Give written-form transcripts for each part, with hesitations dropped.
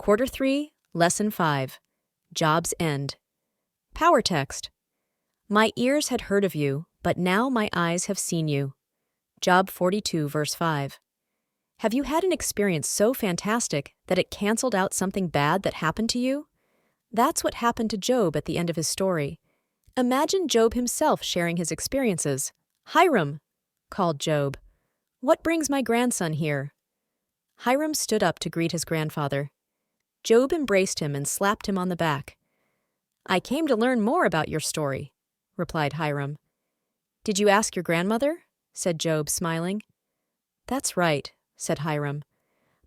Quarter 3, Lesson 5, Job's End. Power Text. My ears had heard of you, but now my eyes have seen you. Job 42, verse 5. Have you had an experience so fantastic that it canceled out something bad that happened to you? That's what happened to Job at the end of his story. Imagine Job himself sharing his experiences. "Hiram," called Job, "what brings my grandson here?" Hiram stood up to greet his grandfather. Job embraced him and slapped him on the back. "I came to learn more about your story," replied Hiram. "Did you ask your grandmother?" said Job, smiling. "That's right," said Hiram.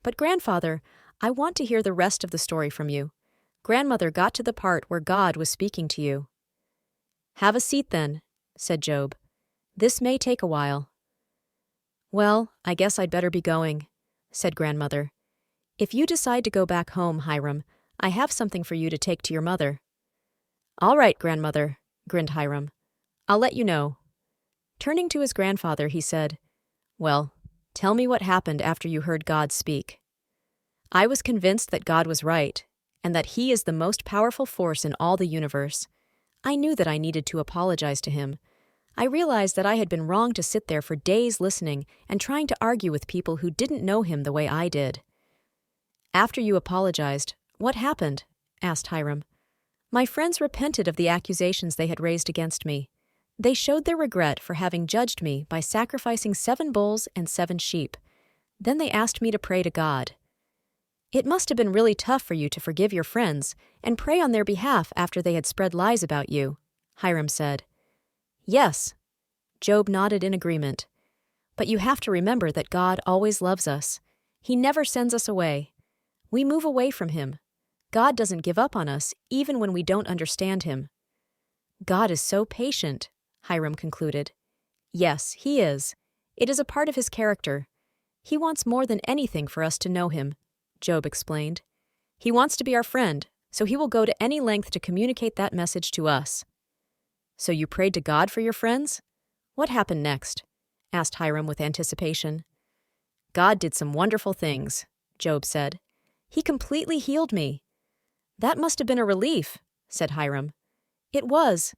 "But grandfather, I want to hear the rest of the story from you. Grandmother got to the part where God was speaking to you." "Have a seat then," said Job. "This may take a while." "Well, I guess I'd better be going," said grandmother. "If you decide to go back home, Hiram, I have something for you to take to your mother." "All right, grandmother," grinned Hiram. "I'll let you know." Turning to his grandfather, he said, "Well, tell me what happened after you heard God speak." "I was convinced that God was right, and that He is the most powerful force in all the universe. I knew that I needed to apologize to Him. I realized that I had been wrong to sit there for days listening and trying to argue with people who didn't know Him the way I did." "After you apologized, what happened?" asked Hiram. "My friends repented of the accusations they had raised against me. They showed their regret for having judged me by sacrificing 7 bulls and 7 sheep. Then they asked me to pray to God." "It must have been really tough for you to forgive your friends and pray on their behalf after they had spread lies about you," Hiram said. "Yes." Job nodded in agreement. "But you have to remember that God always loves us. He never sends us away. We move away from Him. God doesn't give up on us, even when we don't understand Him." "God is so patient," Hiram concluded. "Yes, He is. It is a part of His character. He wants more than anything for us to know Him," Job explained. "He wants to be our friend, so He will go to any length to communicate that message to us." "So you prayed to God for your friends? What happened next?" asked Hiram with anticipation. "God did some wonderful things," Job said. "He completely healed me." "That must have been a relief," said Hiram. "It was.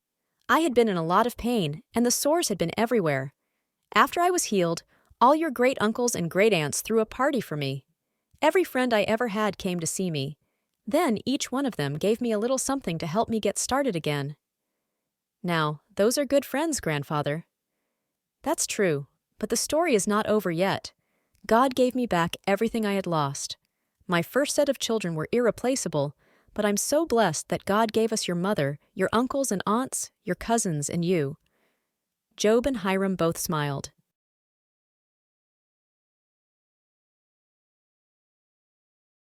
I had been in a lot of pain, and the sores had been everywhere. After I was healed, all your great-uncles and great-aunts threw a party for me. Every friend I ever had came to see me. Then each one of them gave me a little something to help me get started again." "Now, those are good friends, grandfather." "That's true, but the story is not over yet. God gave me back everything I had lost. My first set of children were irreplaceable, but I'm so blessed that God gave us your mother, your uncles and aunts, your cousins, and you." Job and Hiram both smiled.